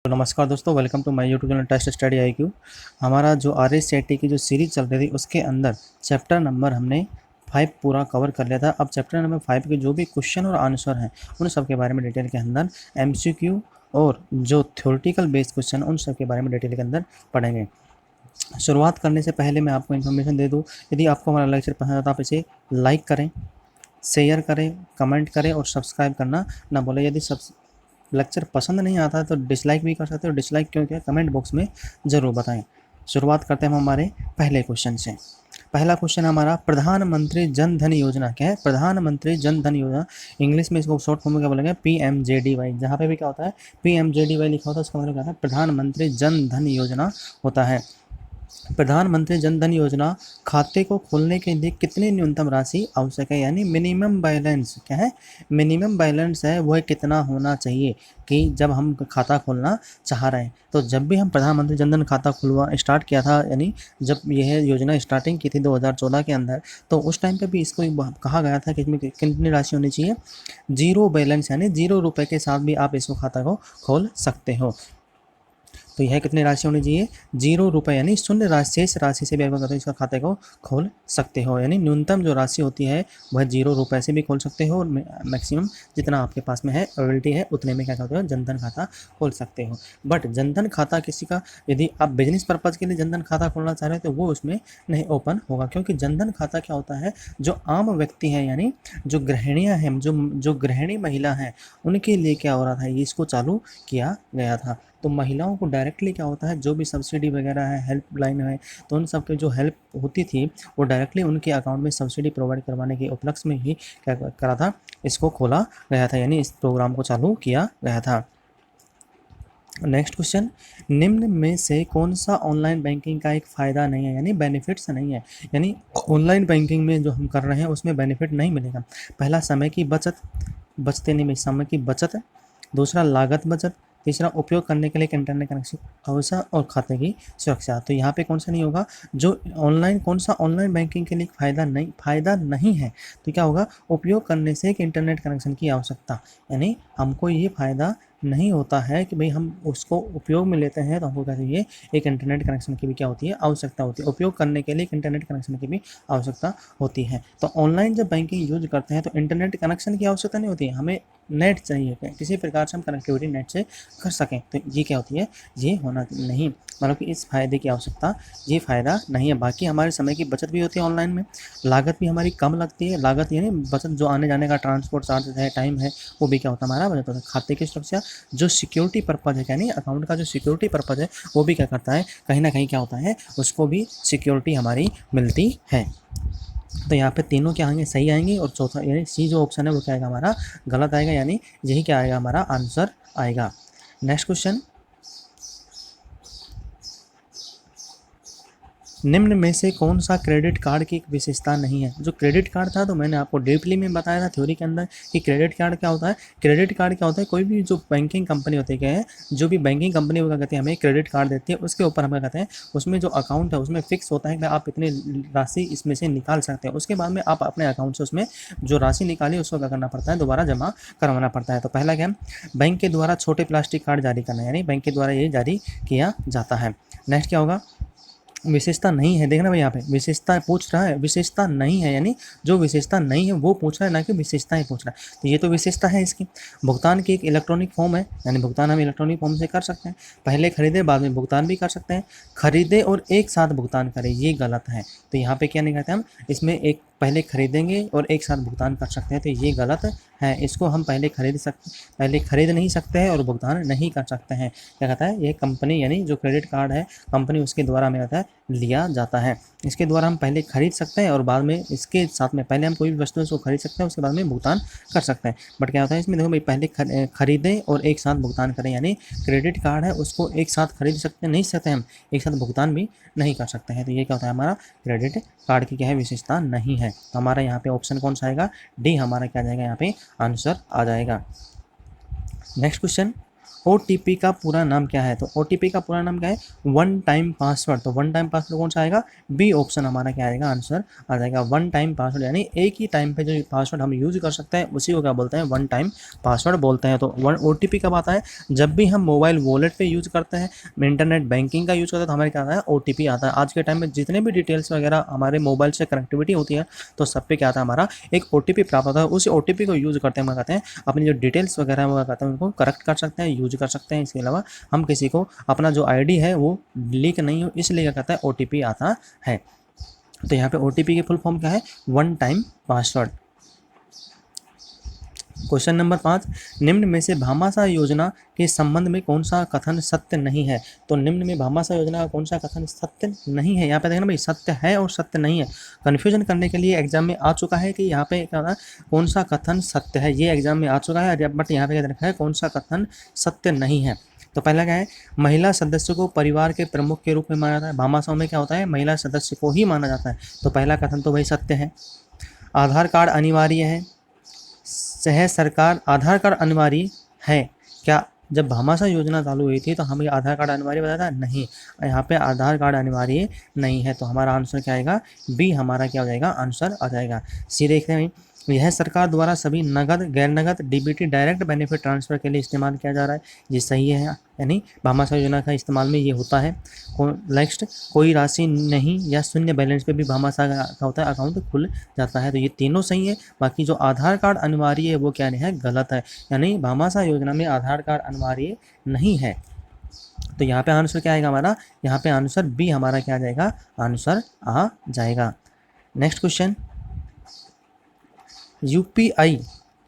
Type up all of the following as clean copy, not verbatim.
तो नमस्कार दोस्तों, welcome to my YouTube channel test study IQ। हमारा जो RSCT की जो सीरीज चल रही थी उसके अंदर चैप्टर नंबर हमने 5 पूरा कवर कर लिया था। अब चैप्टर नंबर 5 के जो भी क्वेश्चन और आंसर हैं उन सब के बारे में डिटेल के अंदर MCQ और जो थ्योरेटिकल बेस्ड क्वेश्चन उन सब के बारे में डिटेल के अंदर पढ़ेंगे। शुरुआत करने से पहले मैं आपको इन्फॉर्मेशन दे दूँ, यदि आपको हमारा लेक्चर पसंद आता है तो आप इसे लाइक करें, शेयर करें, कमेंट करें और सब्सक्राइब करना ना भूलें। यदि लेक्चर पसंद नहीं आता है तो डिसलाइक भी कर सकते हो। डिसलाइक क्यों किया कमेंट बॉक्स में ज़रूर बताएं। शुरुआत करते हैं हम हमारे पहले क्वेश्चन से। पहला क्वेश्चन हमारा, प्रधानमंत्री जन धन योजना क्या है? प्रधानमंत्री जन धन योजना, इंग्लिश में इसको शॉर्ट फॉर्म में क्या बोलेंगे? PMJDY। जहाँ पे भी क्या होता है PMJDY लिखा होता है उसका मतलब क्या होता है? प्रधानमंत्री जन धन योजना होता है। प्रधानमंत्री जन धन योजना खाते को खोलने के लिए कितनी न्यूनतम राशि आवश्यक है? यानी मिनिमम बैलेंस क्या है? मिनिमम बैलेंस है वह कितना होना चाहिए कि जब हम खाता खोलना चाह रहे हैं। तो जब भी हम प्रधानमंत्री जन धन खाता खुलवा स्टार्ट किया था, यानी जब यह योजना स्टार्टिंग की थी 2014 के अंदर, तो उस टाइम पे भी इसको कहा गया था कि इसमें कितनी राशि होनी चाहिए? 0 बैलेंस, यानी 0 रुपये के साथ भी आप इसको खाता को खोल सकते हो। तो यह कितनी राशि होनी चाहिए? 0 रुपये, यानी शून्य राशि, शेष राशि से भी आप इसका खाते को खोल सकते हो। यानी न्यूनतम जो राशि होती है वह 0 रुपये से भी खोल सकते हो और मैक्सिमम जितना आपके पास में है एबिलिटी है उतने में क्या करते हो? जनधन खाता खोल सकते हो। बट जनधन खाता किसी का, यदि आप बिजनेस पर्पज़ के लिए जनधन खाता खोलना चाह रहे हो तो वो उसमें नहीं ओपन होगा, क्योंकि जनधन खाता क्या होता है? जो आम व्यक्ति है, यानी जो गृहिणियाँ हैं, जो गृहिणी महिला हैं, उनके लिए क्या हो रहा था, ये इसको चालू किया गया था। तो महिलाओं को डायरेक्टली क्या होता है, जो भी सब्सिडी वगैरह है, हेल्पलाइन है, तो उन सब के जो हेल्प होती थी वो डायरेक्टली उनके अकाउंट में सब्सिडी प्रोवाइड करवाने के उपलक्ष्य में ही क्या करा था, इसको खोला गया था, यानी इस प्रोग्राम को चालू किया गया था। नेक्स्ट क्वेश्चन, निम्न में से कौन सा ऑनलाइन बैंकिंग का एक फ़ायदा नहीं है, यानी बेनिफिट्स नहीं है? यानी ऑनलाइन बैंकिंग में जो हम कर रहे हैं उसमें बेनिफिट नहीं मिलेगा। पहला, समय की बचत, बचते नहीं में समय की बचत। दूसरा, लागत बचत। तीसरा, उपयोग करने के लिए इंटरनेट कनेक्शन अवसर और खाते की सुरक्षा। तो यहाँ पे कौन सा नहीं होगा? जो ऑनलाइन, कौन सा ऑनलाइन बैंकिंग के लिए फ़ायदा नहीं है, तो क्या होगा? उपयोग करने से एक इंटरनेट कनेक्शन की आवश्यकता, यानी हमको ये फ़ायदा नहीं होता है कि भाई हम उसको उपयोग में लेते हैं तो हमको क्या चाहिए? एक इंटरनेट कनेक्शन की भी क्या होती है? आवश्यकता होती है। उपयोग करने के लिए एक इंटरनेट कनेक्शन की भी आवश्यकता होती है। तो ऑनलाइन जब बैंकिंग यूज करते हैं तो इंटरनेट कनेक्शन की आवश्यकता नहीं होती है, हमें नेट चाहिए, किसी प्रकार से हम कनेक्टिविटी नेट से कर सकें। तो ये क्या होती है? ये होना नहीं, मतलब कि इस फ़ायदे की आवश्यकता, ये फ़ायदा नहीं है। बाकी हमारे समय की बचत भी होती है ऑनलाइन में, लागत भी हमारी कम लगती है। लागत यानी बचत, जो आने जाने का ट्रांसपोर्ट चार्ज है, टाइम है, वो भी क्या होता है? हमारा बचत होता है। खाते की सुरक्षा, जो सिक्योरिटी पर्पज़ है, यानी अकाउंट का जो सिक्योरिटी पर्पज़ है वो भी क्या करता है? कहीं ना कहीं क्या होता है? उसको भी सिक्योरिटी हमारी मिलती है। तो यहाँ पे तीनों क्या आएंगे? सही आएंगे। और चौथा यानी सी जो ऑप्शन है वो क्या आएगा? हमारा गलत आएगा, यानी यही क्या आएगा? हमारा आंसर आएगा। नेक्स्ट क्वेश्चन, निम्न में से कौन सा क्रेडिट कार्ड की एक विशेषता नहीं है? जो क्रेडिट कार्ड था तो मैंने आपको डीपली में बताया था थ्योरी के अंदर कि क्रेडिट कार्ड क्या होता है। क्रेडिट कार्ड क्या होता है? कोई भी जो बैंकिंग कंपनी होती है, क्या है, जो भी बैंकिंग कंपनी वो क्या कहते हैं, हमें क्रेडिट कार्ड देती है, उसके ऊपर हम क्या कहते हैं, उसमें जो अकाउंट है उसमें फिक्स होता है कि आप इतनी राशि इसमें से निकाल सकते हैं। उसके बाद में आप अपने अकाउंट से उसमें जो राशि निकाली उसको क्या करना पड़ता है? दोबारा जमा करवाना पड़ता है। तो पहला क्या, बैंक के द्वारा छोटे प्लास्टिक कार्ड जारी करना, यानी बैंक के द्वारा ये जारी किया जाता है। नेक्स्ट क्या होगा? विशेषता नहीं है। देखना भाई, यहाँ पे विशेषता पूछ रहा है, विशेषता नहीं है, यानी जो विशेषता नहीं है वो पूछ रहा है, ना कि विशेषताएं पूछ रहा है। तो ये तो विशेषता है इसकी। भुगतान की एक इलेक्ट्रॉनिक फॉर्म है, यानी भुगतान हम इलेक्ट्रॉनिक फॉर्म से कर सकते हैं। पहले खरीदे बाद में भुगतान भी कर सकते हैं। खरीदे और एक साथ भुगतान करें, ये गलत है। तो यहाँ पे क्या नहीं कहते हम? इसमें एक पहले खरीदेंगे और एक साथ भुगतान कर सकते हैं, तो ये गलत है। इसको हम पहले खरीद नहीं सकते हैं और भुगतान नहीं कर सकते हैं। क्या कहता है? ये कंपनी, यानी जो क्रेडिट कार्ड है कंपनी, उसके द्वारा हमें कहता है लिया जाता है। इसके द्वारा हम पहले खरीद सकते हैं और बाद में इसके साथ में पहले हम कोई भी वस्तु उसको खरीद सकते हैं, उसके बाद में भुगतान कर सकते हैं। बट क्या होता है इसमें? देखो भाई, पहले खरीदें और एक साथ भुगतान करें, यानी क्रेडिट कार्ड है उसको एक साथ खरीद सकते नहीं सकते हम, एक साथ भुगतान भी नहीं कर सकते हैं। तो ये क्या होता है? हमारा क्रेडिट कार्ड की क्या है? विशेषता नहीं है। तो हमारा यहाँ पे ऑप्शन कौन सा आएगा? डी हमारा क्या आ जाएगा? यहाँ पे आंसर आ जाएगा। नेक्स्ट क्वेश्चन, OTP का पूरा नाम क्या है? तो OTP का पूरा नाम क्या है? One time password. तो वन टाइम पासवर्ड कौन सा आएगा? बी ऑप्शन हमारा क्या आएगा? आंसर आ जाएगा वन टाइम पासवर्ड, यानी एक ही टाइम पे जो पासवर्ड हम यूज कर सकते हैं उसी को क्या बोलते हैं? वन टाइम पासवर्ड बोलते हैं। तो OTP कब आता है? जब भी हम मोबाइल वॉलेट पे यूज करते हैं, इंटरनेट बैंकिंग का यूज करते हैं, तो हमारे क्या आता है? OTP आता है। आज के टाइम में जितने भी डिटेल्स वगैरह हमारे मोबाइल से कनेक्टिविटी होती है तो सब पे क्या आता है? हमारा एक OTP प्राप्त होता है। उसी OTP को यूज करते हैं, हम कहते हैं अपनी जो डिटेल्स वगैरह वो कहते हैं उनको करेक्ट कर सकते हैं, यूज कर सकते हैं। इसके अलावा हम किसी को अपना जो ID है वो लीक नहीं हो, इसलिए क्या कहता है? OTP आता है। तो यहाँ पे OTP की फुल फॉर्म क्या है? One time password. Question number 5, निम्न में से भामाशाह योजना के संबंध में कौन सा कथन सत्य नहीं है? तो निम्न में भामाशाह योजना का कौन सा कथन सत्य नहीं है? यहाँ पे देखना भाई, सत्य है और सत्य नहीं है, कन्फ्यूजन करने के लिए एग्जाम में आ चुका है कि यहाँ पे क्या होता है? कौन सा कथन सत्य है, ये एग्जाम में आ चुका है, बट यहाँ पे क्या रखा है? कौन सा कथन सत्य नहीं है? तो पहला क्या है? महिला सदस्य को परिवार के प्रमुख के रूप में माना जाता है। भामाशाह में क्या होता है? महिला सदस्य को ही माना जाता है। तो पहला कथन तो भाई सत्य है। आधार कार्ड अनिवार्य है। शहर सरकार आधार कार्ड अनिवार्य है क्या? जब भामाशाह योजना चालू हुई थी तो हमें आधार कार्ड अनिवार्य बताया था? नहीं, यहाँ पे आधार कार्ड अनिवार्य नहीं है। तो हमारा आंसर क्या आएगा? बी हमारा क्या हो जाएगा? आंसर आ जाएगा। सी देखते हैं, यह सरकार द्वारा सभी नगद गैर नगद DBT डायरेक्ट बेनिफिट ट्रांसफर के लिए इस्तेमाल किया जा रहा है। ये सही है, यानी भामाशाह योजना का इस्तेमाल में ये होता है। नेक्स्ट, कोई राशि नहीं या शून्य बैलेंस पे भी भामाशाह का होता है अकाउंट खुल जाता है। तो ये तीनों सही है। बाकी जो आधार कार्ड अनिवार्य है वो क्या नहीं है? गलत है, यानी भामाशाह योजना में आधार कार्ड अनिवार्य नहीं है। तो यहाँ पे आंसर क्या आएगा हमारा? यहाँ पे आंसर बी हमारा क्या आ जाएगा? आंसर आ जाएगा। नेक्स्ट क्वेश्चन, UPI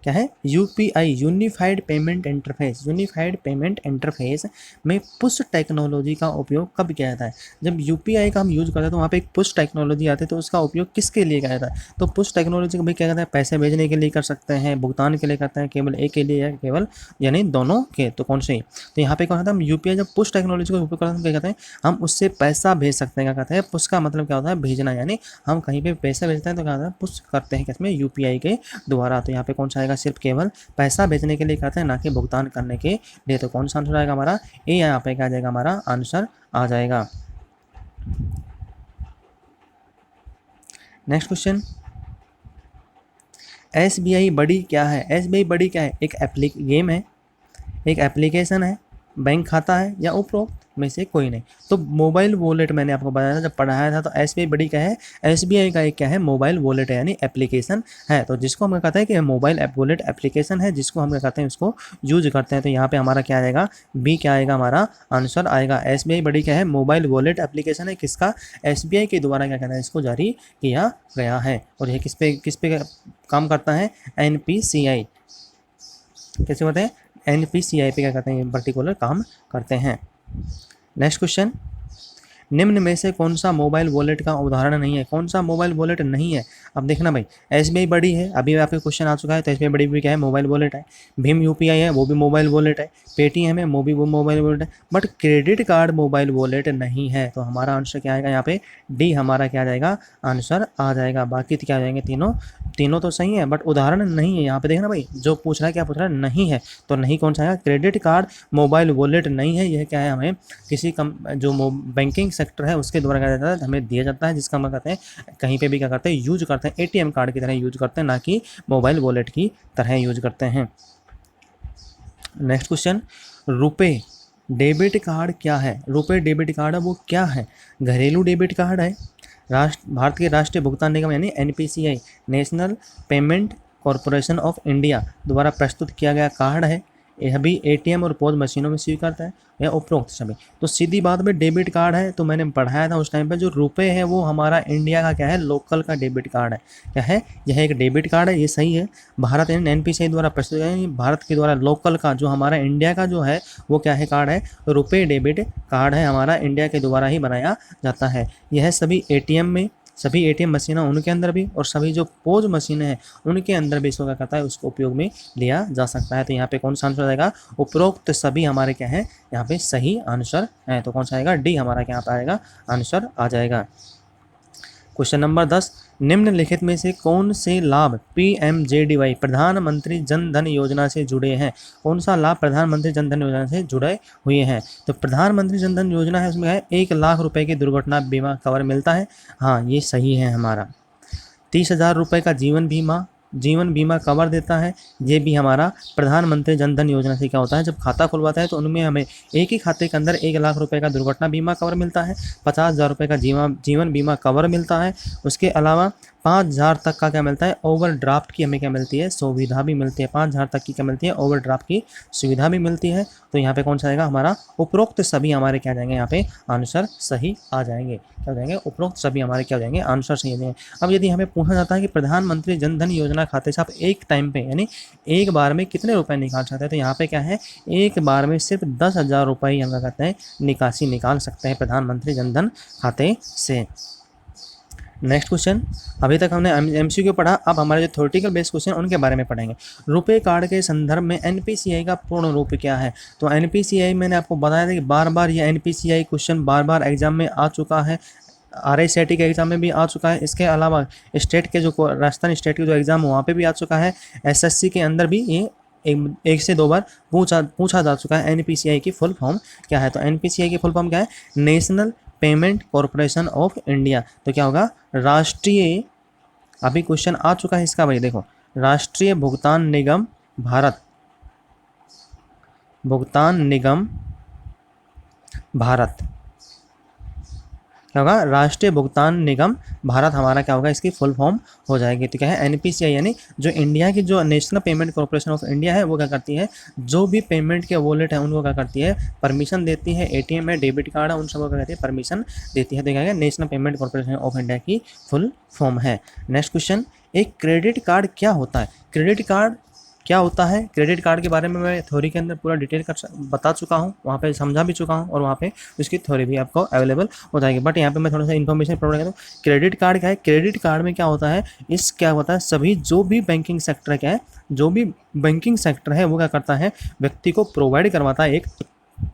क्या है? UPI unified payment interface, unified payment interface में पुश टेक्नोलॉजी का उपयोग कब किया जाता है? जब UPI का हम यूज़ करते हैं तो वहाँ पे एक पुश टेक्नोलॉजी आती है, तो उसका उपयोग किसके लिए किया जाता है? तो पुश टेक्नोलॉजी का भी क्या कहता है? पैसे भेजने के लिए कर सकते हैं, भुगतान के लिए करते हैं, केवल एक के लिए या केवल, यानी दोनों के? तो कौन से? तो यहाँ पे क्या होता है? हम UPI जब पुश टेक्नोलॉजी का उपयोग करते हैं क्या कहते हैं? हम उससे पैसा भेज सकते हैं। क्या कहते हैं? पुश का मतलब क्या होता है? भेजना, यानी हम कहीं पर पैसे भेजते हैं तो क्या होता है? पुश करते हैं किसमें? UPI के द्वारा। तो यहाँ पे कौन सा आएगा? सिर्फ केवल पैसा भेजने के लिए करते हैं, ना कि भुगतान करने के लिए। तो कौन सा आंसर आएगा हमारा? ए यहाँ पे क्या आ जाएगा? हमारा आंसर आ जाएगा। नेक्स्ट क्वेश्चन, SBI बड़ी क्या है? SBI बड़ी क्या है? एक गेम है, एक एप्लीकेशन है, बैंक खाता है, या उपरोक्त में से कोई नहीं। तो मोबाइल वॉलेट मैंने आपको बताया था जब पढ़ाया था, तो SBI बड़ी क्या है? SBI का एक क्या है? मोबाइल वॉलेट है, यानी एप्लीकेशन है। तो जिसको हम कहते हैं कि मोबाइल वॉलेट एप्लीकेशन है, जिसको हम कहते हैं उसको यूज करते हैं। तो यहाँ पे हमारा क्या आएगा? बी क्या आएगा? हमारा आंसर आएगा। SBI बड़ी क्या है? मोबाइल वॉलेट एप्लीकेशन है। किसका? SBI के द्वारा क्या कहना है? इसको जारी किया गया है। और यह किस पे काम करता है? NPCI। कैसे होते हैं? NPCI पे क्या करते हैं? पर्टिकुलर काम करते हैं। नेक्स्ट क्वेश्चन, निम्न में से कौन सा मोबाइल वॉलेट का उदाहरण नहीं है? कौन सा मोबाइल वॉलेट नहीं है? अब देखना भाई, SBI बड़ी है, अभी आपके क्वेश्चन आ चुका है, तो SBI बड़ी भी क्या है? मोबाइल वॉलेट है। भीम UPI है, वो भी मोबाइल वॉलेट है। पेटीएम है, वो भी मोबाइल वॉलेट है। But credit card mobile wallet नहीं है। तो हमारा आंसर क्या आएगा? यहाँ पे डी हमारा क्या आ जाएगा? आंसर आ जाएगा। बाकी क्या आ जाएंगे? तीनों तो सही है, बट उदाहरण नहीं है। यहाँ पे देखना भाई, जो पूछ रहा है क्या पूछ रहा है? नहीं है। तो नहीं कौन सा आएगा? क्रेडिट कार्ड मोबाइल वॉलेट नहीं है। यह क्या है? हमें किसी जो बैंकिंग सेक्टर है उसके द्वारा क्या जाता है? हमें दिया जाता है, जिसका हम कहते हैं कहीं पे भी क्या करते हैं? यूज करते हैं, ATM कार्ड की तरह यूज करते हैं, ना कि मोबाइल वॉलेट की तरह यूज करते हैं। Next question, RuPay debit card क्या है? रुपे डेबिट कार्ड है वो क्या है? घरेलू डेबिट कार्ड है, भारत के राष्ट्रीय भुगतान निगम यानी NPCI, national payment corporation of India द्वारा प्रस्तुत किया गया कार्ड है। यह भी ATM और पॉज मशीनों में स्वीकारता है, या उपरोक्त सभी। तो सीधी बात में डेबिट कार्ड है, तो मैंने पढ़ाया था उस टाइम पे, जो रुपए है वो हमारा इंडिया का क्या है? लोकल का डेबिट कार्ड है। क्या है? यह एक डेबिट कार्ड है, ये सही है। भारत NPCI द्वारा प्रस्तुत है, भारत के द्वारा लोकल का जो हमारा इंडिया का जो है वो क्या है? कार्ड है, रुपए डेबिट कार्ड है, हमारा इंडिया के द्वारा ही बनाया जाता है। यह सभी ATM मशीनें उनके अंदर भी, और सभी जो पोज मशीनें हैं उनके अंदर भी इसको क्या करता है? उसको उपयोग में लिया जा सकता है। तो यहाँ पे कौन सा आंसर आएगा? उपरोक्त सभी हमारे क्या है? यहाँ पे सही आंसर है। तो कौन सा आएगा? डी हमारा क्या आएगा? आंसर आ जाएगा। क्वेश्चन नंबर 10, निम्नलिखित में से कौन से लाभ पीएमजेडीवाई प्रधानमंत्री जन धन योजना से जुड़े हैं? कौन सा लाभ प्रधानमंत्री जन धन योजना से जुड़े हुए हैं? तो प्रधानमंत्री जन धन योजना है, उसमें है 1 लाख रुपए की दुर्घटना बीमा कवर मिलता है। हाँ, ये सही है हमारा। 30,000 रुपये का जीवन बीमा कवर देता है। ये भी हमारा प्रधानमंत्री जन धन योजना से क्या होता है, जब खाता खुलवाता है तो उनमें हमें एक ही खाते के अंदर 1 लाख रुपए का दुर्घटना बीमा कवर मिलता है, 50,000 रुपये का जीवन बीमा कवर मिलता है। उसके अलावा 5,000 तक का क्या मिलता है, ओवरड्राफ्ट की हमें क्या मिलती है, सुविधा भी मिलती है। 5,000 तक की क्या मिलती है, ओवरड्राफ्ट की सुविधा भी मिलती है। तो यहाँ पे कौन सा आएगा हमारा, उपरोक्त सभी हमारे क्या जाएंगे, यहाँ पे आंसर सही आ जाएंगे। क्या हो जाएंगे, उपरोक्त सभी हमारे क्या हो जाएंगे, आंसर सही आ जाएंगे। अब यदि हमें पूछा जाता है कि प्रधानमंत्री जन धन योजना खाते से आप एक टाइम पे यानी एक बार में कितने रुपए निकाल सकते हैं, तो यहाँ पे क्या है, एक बार में सिर्फ 10,000 रुपये हम क्या कहते हैं, निकासी निकाल सकते हैं प्रधानमंत्री जन धन खाते से। नेक्स्ट क्वेश्चन, अभी तक हमने एमसीक्यू पढ़ा, अब हमारे जो थ्योरेटिकल बेस्ड क्वेश्चन उनके बारे में पढ़ेंगे। रुपे कार्ड के संदर्भ में एनपीसीआई का पूर्ण रूप क्या है? तो एनपीसीआई मैंने आपको बताया था कि बार बार ये एनपीसीआई क्वेश्चन बार बार एग्जाम में आ चुका है, आरआईसीटी के एग्जाम में भी आ चुका है। इसके अलावा स्टेट के जो राजस्थान स्टेट के जो एग्जाम वहाँ पे भी आ चुका है। एसएससी के अंदर भी ये एक से दो बार पूछा जा चुका है। एनपीसीआई की फुल फॉर्म क्या है? तो एनपीसीआई की फुल फॉर्म क्या है, national payment corporation of India. तो क्या होगा, राष्ट्रीय, अभी क्वेश्चन आ चुका है इसका भाई, देखो, राष्ट्रीय भुगतान निगम भारत, भुगतान निगम भारत, क्या होगा, राष्ट्रीय भुगतान निगम भारत हमारा क्या होगा, इसकी फुल फॉर्म हो जाएगी। तो क्या है, एनपीसीआई यानी जो इंडिया की जो national payment corporation of India है वो क्या करती है, जो भी पेमेंट के वॉलेट है उनको क्या करती है, परमिशन देती है। एटीएम है, डेबिट कार्ड है, उन सबको क्या कहती है, परमिशन देती है। तो क्या है, national payment corporation of India की फुल फॉर्म है। नेक्स्ट क्वेश्चन, एक क्रेडिट कार्ड क्या होता है? क्रेडिट कार्ड क्या होता है? क्रेडिट कार्ड के बारे में मैं थ्योरी के अंदर पूरा डिटेल कर बता चुका हूँ, वहाँ पे समझा भी चुका हूँ और वहाँ पे उसकी थ्योरी भी आपको अवेलेबल हो जाएगी। बट यहाँ पे मैं थोड़ा सा इन्फॉर्मेशन प्रोवाइड करता हूँ। क्रेडिट कार्ड क्या है? क्रेडिट कार्ड में क्या होता है, इस क्या होता है, सभी जो भी बैंकिंग सेक्टर क्या है, जो भी बैंकिंग सेक्टर है वो क्या करता है, व्यक्ति को प्रोवाइड करवाता है एक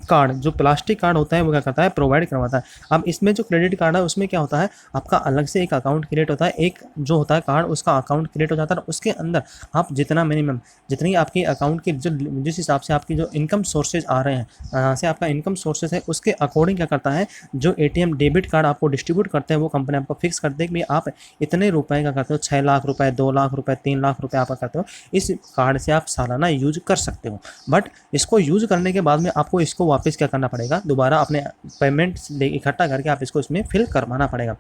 कार्ड, जो प्लास्टिक कार्ड होता है वो क्या करता है, प्रोवाइड करवाता है। अब इसमें जो क्रेडिट कार्ड है उसमें क्या होता है, आपका अलग से एक अकाउंट क्रिएट होता है, एक जो होता है कार्ड उसका अकाउंट क्रिएट हो जाता है, और उसके अंदर आप जितना मिनिमम, जितनी आपकी अकाउंट की जो जिस हिसाब से आपकी जो इनकम सोर्सेज आ रहे हैं, यहाँ से आपका इनकम सोर्सेज है उसके अकॉर्डिंग क्या करता है, जो एटीएम डेबिट कार्ड आपको डिस्ट्रीब्यूट करते हैं वो कंपनी आपको फिक्स करते हैं कि आप इतने रुपए का करते हो, 6 लाख रुपए, 2 लाख रुपए, 3 लाख रुपए आप करते हो, इस कार्ड से आप सालाना यूज कर सकते हो। बट इसको यूज करने के बाद में आपको इसको वापस क्या करना पड़ेगा, दोबारा अपने पेमेंट इकट्ठा करके आप इसको इसमें फिल करवाना पड़ेगा।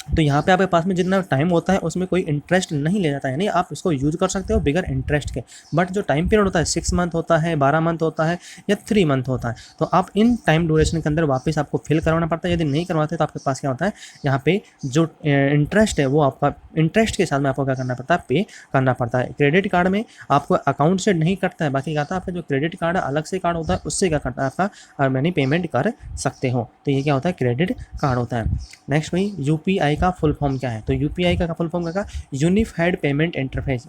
तो यहाँ पे आपके पास में जितना टाइम होता है उसमें कोई इंटरेस्ट नहीं ले जाता है, यानी आप इसको यूज कर सकते हो बिगर इंटरेस्ट के। बट जो टाइम पीरियड होता है 6 मंथ होता है, 12 मंथ होता है या 3 मंथ होता है, तो आप इन टाइम ड्यूरेशन के अंदर वापस आपको फिल करवाना पड़ता है। यदि नहीं करवाते तो आपके पास क्या होता है, यहाँ पे जो इंटरेस्ट है वो आपका इंटरेस्ट के साथ में आपको क्या करना पड़ता है, पे करना पड़ता है। क्रेडिट कार्ड में आपको अकाउंट से नहीं कटता है, बाकी क्या होता है, आपका जो क्रेडिट कार्ड है अलग से कार्ड होता है, उससे क्या करता है आपका मनी पेमेंट कर सकते हो। तो ये क्या होता है, क्रेडिट कार्ड होता है। नेक्स्ट भाई, यूपीआई का फुल फॉर्म क्या है? तो यूपीआई का फुल फॉर्म क्या, unified payment interface.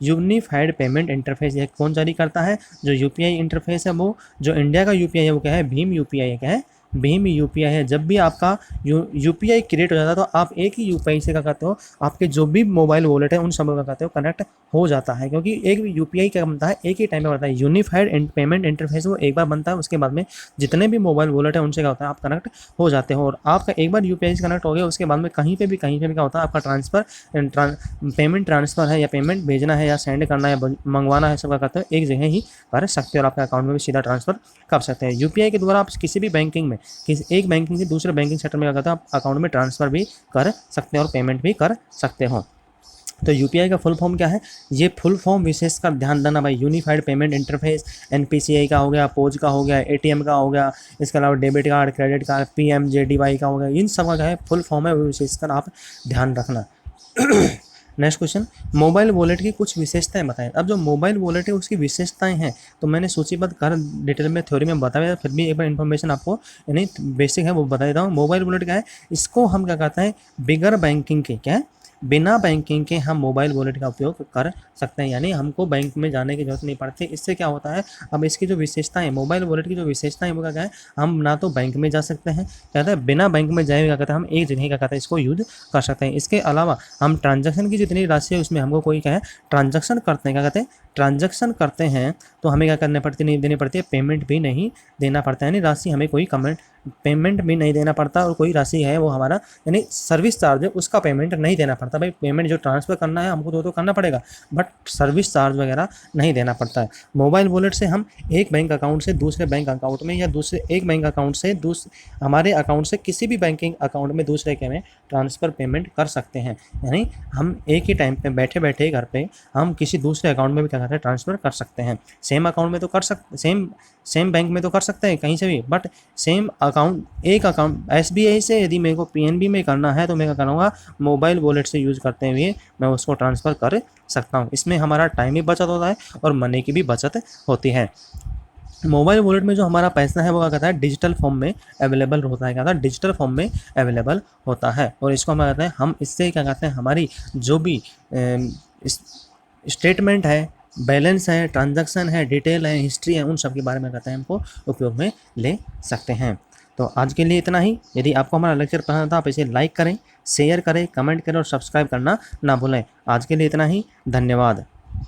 Unified payment interface ये कौन जारी करता है? जो यूपीआई इंटरफेस है वो, जो इंडिया का यूपीआई है वो क्या है, भीम यूपीआई है। क्या है, भीम यूपीआई है। जब भी आपका यूपीआई क्रिएट हो जाता है तो आप एक ही यूपीआई से क्या करते हो, आपके जो भी मोबाइल वॉलेट है उन सब का करते हो कनेक्ट हो जाता है, क्योंकि एक यूपीआई क्या बनता है, एक ही टाइम में बनता है। यूनिफाइड पेमेंट इंटरफेस वो एक बार बनता है, उसके बाद में जितने भी मोबाइल वॉलेट है उनसे क्या होता है, आप कनेक्ट हो जाते हो। और आपका एक बार यूपीआई से कनेक्ट हो गया उसके बाद में कहीं पे भी क्या होता है, आपका पेमेंट ट्रांसफर है या पेमेंट भेजना है या सेंड करना है, मंगवाना है, सब क्या करते हो एक जगह ही कर सकते हो और आपके अकाउंट में भी सीधा ट्रांसफर कर सकते हैं। यूपीआई के द्वारा आप किसी भी बैंकिंग में, किसी एक बैंकिंग से दूसरे बैंकिंग सेक्टर में क्या करते हो, आप अकाउंट में ट्रांसफर भी कर सकते हो और पेमेंट भी कर सकते हो। तो यूपीआई का फुल फॉर्म क्या है, ये फुल फॉर्म विशेष कर ध्यान देना भाई। यूनिफाइड पेमेंट इंटरफेस, एनपीसीआई का हो गया, पोज का हो गया, एटीएम का हो गया, इसके अलावा debit card, credit card, PMJDY का हो गया, इन सब का क्या है, फुल फॉर्म है, वो विशेषकर आप ध्यान रखना। नेक्स्ट क्वेश्चन, मोबाइल वॉलेट की कुछ विशेषताएं बताएं। अब जो मोबाइल वॉलेट है उसकी विशेषताएं हैं तो मैंने सूचीबद्ध कर डिटेल में थ्योरी में बताया, फिर भी एक बार इन्फॉर्मेशन आपको यानी बेसिक है वो बता देता हूँ। मोबाइल वॉलेट क्या है, इसको हम क्या कहते हैं, बिगर बैंकिंग के, क्या है, बिना बैंकिंग के हम मोबाइल वॉलेट का उपयोग कर सकते हैं, यानी हमको बैंक में जाने की ज़रूरत नहीं पड़ती। इससे क्या होता है, अब इसकी जो विशेषताएँ, मोबाइल वॉलेट की जो विशेषताएँ वो क्या है, हम ना तो बैंक में जा सकते हैं, क्या कहते हैं बिना बैंक में जाए क्या कहते हैं हम एक जगह क्या कहते हैं इसको यूज़ कर सकते हैं। इसके अलावा हम ट्रांजैक्शन की जितनी राशि है उसमें हमको कोई क्या है ट्रांजैक्शन करते हैं, क्या कहते हैं ट्रांजैक्शन करते हैं तो हमें क्या करनी पड़ती नहीं देनी पड़ती है, पेमेंट भी नहीं देना पड़ता है, यानी राशि हमें कोई पेमेंट भी नहीं देना पड़ता, और कोई राशि है वो हमारा यानी सर्विस चार्ज है उसका पेमेंट नहीं देना पड़ता। भाई पेमेंट जो ट्रांसफ़र करना है हमको तो करना पड़ेगा, बट सर्विस चार्ज वगैरह नहीं देना पड़ता है। मोबाइल वॉलेट से हम एक बैंक अकाउंट से दूसरे बैंक अकाउंट में या दूसरे एक बैंक अकाउंट से हमारे अकाउंट से किसी भी बैंकिंग अकाउंट में दूसरे के में ट्रांसफ़र पेमेंट कर सकते हैं, यानी हम एक ही टाइम पे बैठे बैठे घर पे हम किसी दूसरे अकाउंट में भी क्या करते हैं ट्रांसफ़र कर सकते हैं। सेम अकाउंट में तो कर सकते, सेम बैंक में तो कर सकते हैं कहीं से भी, बट सेम अकाउंट एक अकाउंट एसबीआई से यदि मेरे को पीएनबी में करना है तो मैं क्या करूँगा मोबाइल वॉलेट से यूज़ करते हुए मैं उसको ट्रांसफ़र कर सकता हूँ। इसमें हमारा टाइम भी बचत होता है और मनी की भी बचत होती है। मोबाइल वॉलेट में जो हमारा पैसा है वो क्या कहता है डिजिटल फॉर्म में अवेलेबल होता है, क्या कहता है डिजिटल फॉर्म में अवेलेबल होता है, और इसको हम क्या कहते हैं हम इससे क्या कहते हैं हमारी जो भी स्टेटमेंट है, बैलेंस है, ट्रांजैक्शन है, डिटेल है, हिस्ट्री है, उन सब के बारे में कहते हैं हमको उपयोग में ले सकते हैं। तो आज के लिए इतना ही। यदि आपको हमारा लेक्चर पसंद था आप इसे लाइक करें, शेयर करें, कमेंट करें और सब्सक्राइब करना ना भूलें। आज के लिए इतना ही, धन्यवाद।